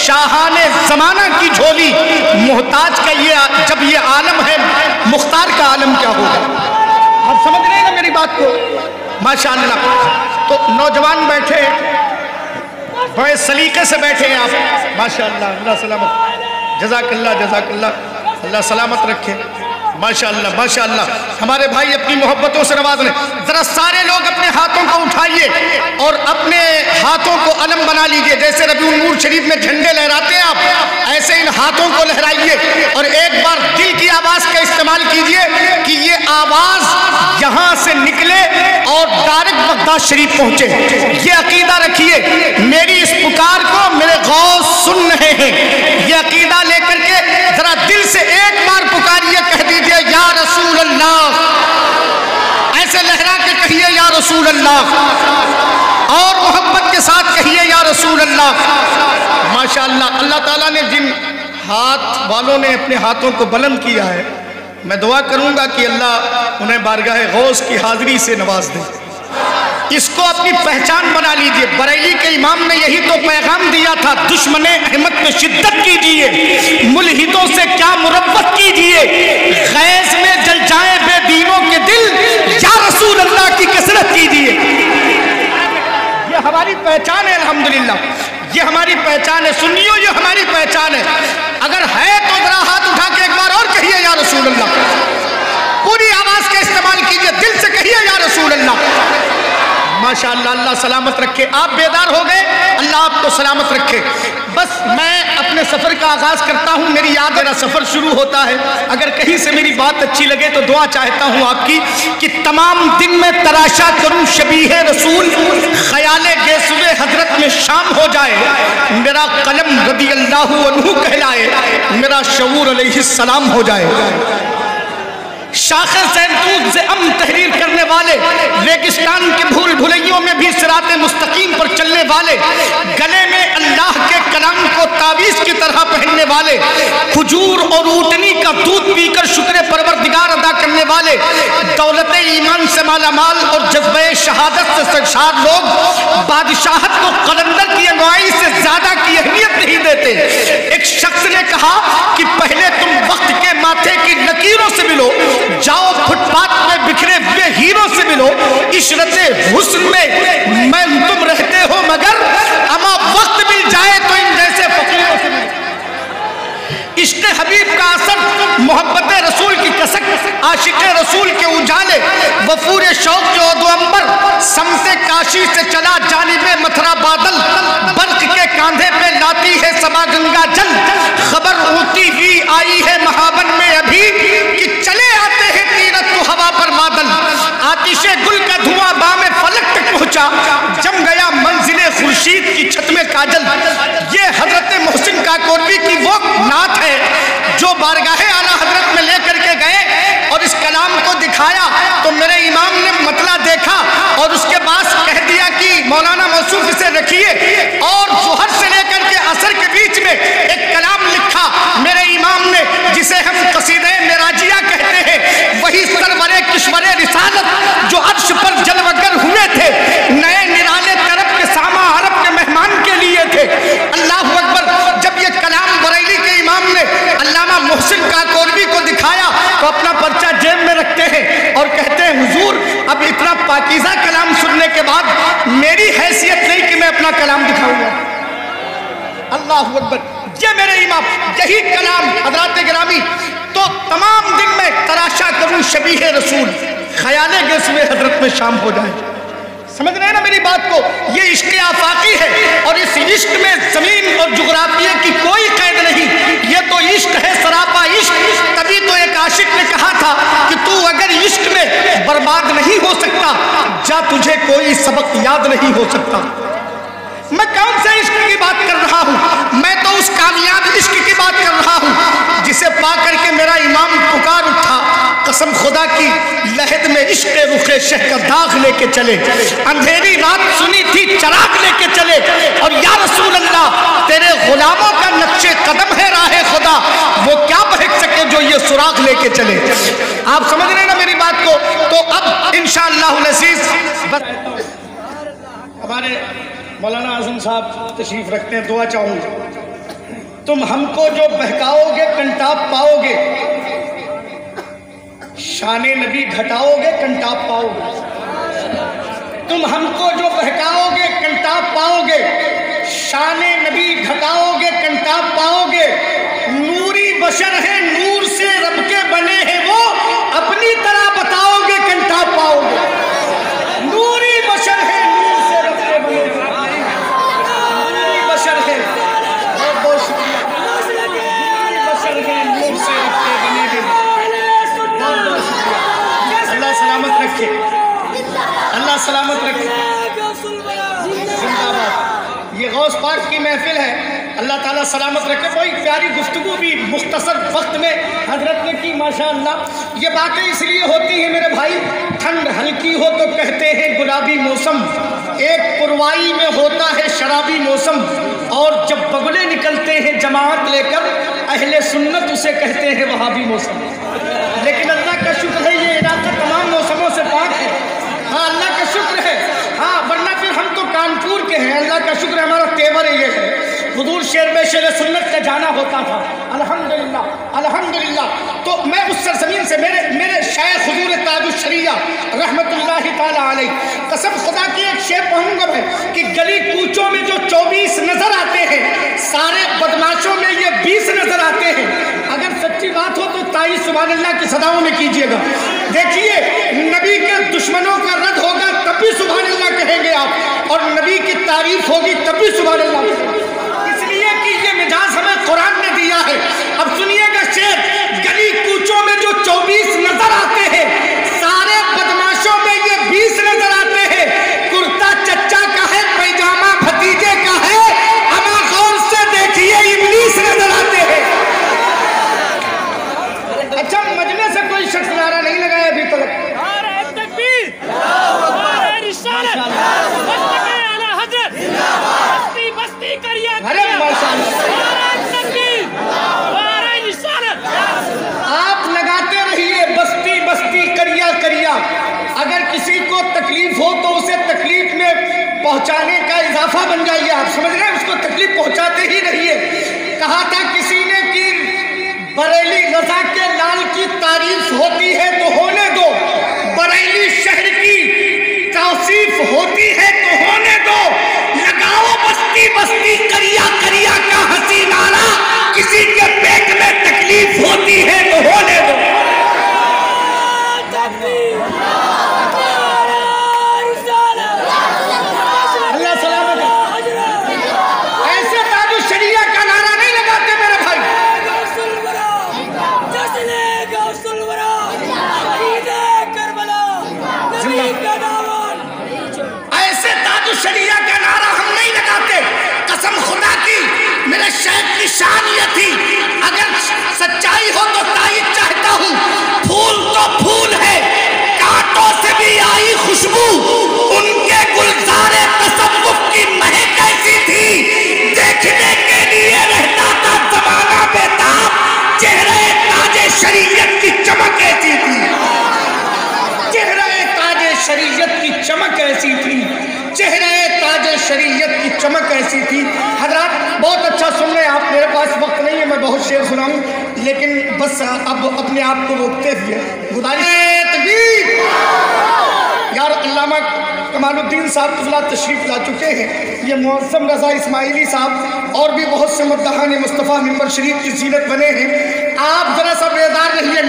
شاہان زمانہ کی جھولی محتاج کا یہ جب یہ عالم ہے مختار کا عالم کیا ہوگا؟ آپ سمجھ رہے ہیں نا میری بات کو؟ ماشاءاللہ تو نوجوان بیٹھے بڑے سلیقے سے بیٹھے ہیں آپ ماشاءاللہ اللہ سلامت جزاک اللہ اللہ سلامت رکھے ماشاءاللہ ماشاءاللہ ہمارے بھائی اپنی محبتوں سے نواز لیں ذرا سارے لوگ اپنے ہاتھوں کو اٹھائیے اور اپنے ہاتھوں کو علم بنا لیجئے جیسے ربیع النور شریف میں جھنڈے لہراتے ہیں آپ ایسے ان ہاتھوں کو لہرائیے اور ایک بار دل کی آواز کا استعمال کیجئے کہ یہ آواز یہاں سے نکلے اور ڈائریکٹ بغداد شریف پہنچے یہ عقیدہ رکھیے میری اس پکار کو میرے غوث سن رہے ہیں یہ عقیدہ لے کر کے ذرا دل سے ایک بار پکاریے کہہ دیجئے یا رسول اللہ ایسے لہرا کے کہیے یا رسول اللہ اور محبت کے ساتھ کہیے یا رسول اللہ ماشاءاللہ اللہ تعالیٰ نے جن ہاتھ والوں نے اپنے ہاتھوں کو بلند کیا ہے میں دعا کروں گا کہ اللہ انہیں بارگاہ غوث کی حاضری سے نواز دے اس کو اپنی پہچان بنا لیجئے بریلی کے امام نے یہی تو پیغام دیا تھا دشمن احمد پہ شدت کیجئے ملحدوں سے کیا مربت کیجئے غیظ میں جل جائیں بے دینوں کے دل یا رسول اللہ کی کثرت کیجئے یہ ہماری پہچان ہے الحمدللہ یہ ہماری پہچان ہے سنیو یہ ہماری پہچان ہے اگر ہے تو ذرا ہاتھ اٹھا کے ایک بار اور کہیے یا رسول اللہ پوری آواز کا استعمال کیجئے دل سے کہیے یا رسول اللہ ماشاءاللہ اللہ سلامت رکھے آپ بیدار ہو گئے اللہ آپ کو سلامت رکھے بس میں اپنے سفر کا آغاز کرتا ہوں میری یاد میرا سفر شروع ہوتا ہے اگر کہیں سے میری بات اچھی لگے تو دعا چاہتا ہوں آپ کی کہ تمام دن میں تراشا کروں شبیہ رسول خیال گیسو حضرت میں شام ہو جائے میرا قلم رضی اللہ عنہ کہلائے میرا شعور علیہ السلام ہو جائے شاخ زیتون سے تحریر کرنے والے ریگستان کے بھول بھلیوں میں بھی صراط مستقیم پر چلنے والے گلے میں اللہ کے کلام کو تعویذ کی طرح پہننے والے کھجور اور اونٹنی کا دودھ پی کر شکر پروردگار ادا کرنے والے دولت ایمان سے مالا مال اور جذبہ شہادت سے سرشار لوگ بادشاہت کو قلندر کی انواعی سے زیادہ کی اہمیت نہیں دیتے ایک شخص نے کہا کہ پہلے تم وقت کے ماتھے کی لکیروں سے ملو جاؤ فٹ پاتھ میں بکھرے ہوئے ہیروں سے ملو عشرت حسن میں تم رہتے ہو مگر اما وقت مل جائے تو ان جیسے فقیروں سے ملو عشق حبیب کا اثر محبت رسول کی کسک عاشق رسول کے اجالے وفور شوق جو دو امبر سمت کاشی سے چلا جانب متھرا بادل برق کے کاندھے پہ لاتی ہے سبا گنگا جل خبر ہوتی ہوئی آئی ہے مہابن میں ابھی کہ چلے آتے ہیں تیرت تو ہوا پر بادل آتش گل کا دھواں بام فلک تک پہنچا جم گیا منزل خورشید کی چھت میں کاجل یہ حضرت محسن کاکوروی کی وہ نعت ہے جو بارگاہ اعلیٰ حضرت میں لے کر کے گئے اور اس کلام کو دکھایا تو میرے امام نے مطلع دیکھا اور اس کے بعد کہہ دیا کہ مولانا موصوف اسے رکھیے اور ظہر سے لے کر کے عصر کے بیچ میں ایک کلام لکھا میرے امام نے جسے ہم قصیدہ معراجیہ کہتے ہیں وہی سرور کشور رسالت جو عرش پر جلوگر ہوئے تھے نئے نرالے طرف کے ساما عرب کے مہمان کے لیے تھے اللہ اکبر جب یہ کلام بریلی کے امام نے علامہ محسن کاکوروی کو دکھایا تو اپنا پرچہ جیب میں رکھتے ہیں اور کہتے ہیں حضور اب اتنا پاکیزہ کلام سننے کے بعد میری حیثیت نہیں کہ میں اپنا کلام دکھاؤں گا اللہ اکبر یہ میرے امام یہی کلام حضرات گرامی تو تمام دن میں تراشا کروں شبیہ رسول خیال گیسو حضرت میں شام ہو جائے سمجھ رہے ہیں نا میری بات کو یہ عشق آفاقی ہے اور اس عشق میں زمین اور جغرافیہ کی کوئی قید نہیں یہ تو عشق ہے سراپا عشق تبھی تو ایک عاشق نے کہا تھا کہ تو اگر عشق میں برباد نہیں ہو سکتا جا تجھے کوئی سبق یاد نہیں ہو سکتا میں کون سے عشق کی بات کر رہا ہوں میں تو اس کامیاب عشق کی بات کر رہا ہوں جسے پا کر کے میرا امام پکار اٹھا قسم خدا کی لہد میں عشق رخ شہ کا داغ لے کے چلے اندھیری رات سنی تھی چراغ لے کے چلے اور یا رسول اللہ تیرے غلاموں کا نقش قدم ہے راہ خدا وہ کیا بہک سکے جو یہ سراغ لے کے چلے آپ سمجھ رہے ہیں نا میری بات کو تو اب انشاءاللہ العزیز ہمارے مولانا اعظم صاحب تشریف رکھتے ہیں دعا چاہوں گا تم ہم کو جو بہکاؤ گے کنٹاپ پاؤ گے، شان نبی گھٹاؤ گے کنٹاپ پاؤ گے۔ تم ہم کو جو بہکاؤ گے کنٹاپ پاؤ گے، شان نبی گھٹاؤ گے کنٹاپ پاؤ گے۔ نوری بشر ہے، نور سے رب کے بنے ہیں وہ، اپنی طرح بتاؤ گے کنٹاپ پاؤ گے۔ نوری بشر ہے، نور سے رب کے بنے ہیں، نوری بشر ہے، بہت بہت شکریہ، نوری بشر ہے، نور سے رب کے بنے ہیں، بہت بہت شکریہ۔ اللہ سلامت رکھے، اللہ سلامت رکھے، زندہ باد۔ یہ غوث پاک کی محفل ہے، اللہ تعالیٰ سلامت رکھے۔ کوئی پیاری گفتگو بھی مختصر وقت میں حضرت نے کی ماشاءاللہ۔ یہ باتیں اس لیے ہوتی ہیں میرے بھائی، ٹھنڈ ہلکی ہو تو کہتے ہیں گلابی موسم، ایک پروائی میں ہوتا ہے شرابی موسم، اور جب بگلے نکلتے ہیں جماعت لے کر اہل سنت اسے کہتے ہیں وہابی موسم۔ لیکن اللہ کا شکر ہے یہ علاقہ تمام موسموں سے پاک ہے، ہاں اللہ کا شکر ہے، ہاں ورنہ پھر ہم تو کانپور کے ہیں، اللہ کا شکر ہے ہمارا تیور یہ ہے۔ حضور شیر میں شیر سنت کا جانا ہوتا تھا، الحمدللہ الحمدللہ۔ تو میں اس سرزمین سے میرے شیخ حضور تاج الشریعہ رحمت اللہ تعالیٰ علیہ، قسم خدا کی ایک شعر پڑھوں گا میں کہ گلی کوچوں میں جو 24 نظر آتے ہیں، سارے بدماشوں میں یہ 20 نظر آتے ہیں۔ اگر سچی بات ہو تو تائی سبحان اللہ کی صداؤں میں کیجئے گا۔ دیکھیے نبی کے دشمنوں کا رد ہوگا تب بھی سبحان اللہ کہیں گے آپ، اور نبی کی تعریف ہوگی تب بھی سبحان اللہ کہیں گے، اس لیے کہ یہ مجاز ہمیں قرآن نے دیا ہے۔ اب سنیے گا شعر، گلی کوچوں میں جو 24 نظر آتے ہیں، سارے بدماشوں میں یہ 20 نظر آتے ہیں۔ کرتا چچا کا ہے، پیجامہ بھتیجے کا ہے، اما غور سے دیکھیے ابلیس نظر آتے ہیں۔ اچھا مجمع سے کوئی شخص نعرہ نہیں لگایا ابھی تک؟ آپ لگاتے رہیے بستی بستی کریا کریا، اگر کسی کو تکلیف ہو تو اسے تکلیف میں پہنچانے کا اضافہ بن جائیے۔ آپ سمجھ رہے ہیں، اس کو تکلیف پہنچاتے ہی رہیے۔ کہا تھا کسی نے کہ بریلی رضا کے لال کی تعریف ہوتی ہے تو ہونے دو، بریلی شہر کی توصیف ہوتی ہے تو ہونے دو، لگاؤ بستی بستی کریا کریا کا ہنسی نعرہ، کسی کے پیٹ میں تکلیف ہوتی ہے تو ہونے دو۔ اللہ سلامت ہے، ایسے تاج الشریعہ کا نعرہ نہیں لگاتے میرے بھائی۔ ایسے تاج الشریعہ کا نعرہ ہم نہیں لگاتے، قسم خدا کی میرے شیخ کی شان یہ تھی، اگر سچائی ہو تو تائید چاہتا ہوں، پھول تو پھول ہے، کانٹوں سے بھی آئی خوشبو، ان کے گلزار تصوف کی مہک ایسی تھی، دیکھنے کے لیے رہتا تھا زمانہ بیتاب، چہرے تاج شریعت کی چمک ایسی تھی، چہرے تاج شریعت کی چمک ایسی تھی، چہرے تاج شریعت کی چمک ایسی تھی۔ حضرات بہت اچھا سن رہے ہیں آپ، میرے پاس وقت نہیں ہے میں بہت شعر سناؤں، لیکن بس اب اپنے آپ کو روکتے ہوئے گزارش تکبیر۔ یار علامہ کمال الدین صاحب قبلہ تشریف لا چکے ہیں، یہ معظم رضا اسماعیلی صاحب اور بھی بہت سے مداحان مصطفیٰ ممبر شریف کی زینت بنے ہیں۔ آپ ذرا سا بیدار رہیے،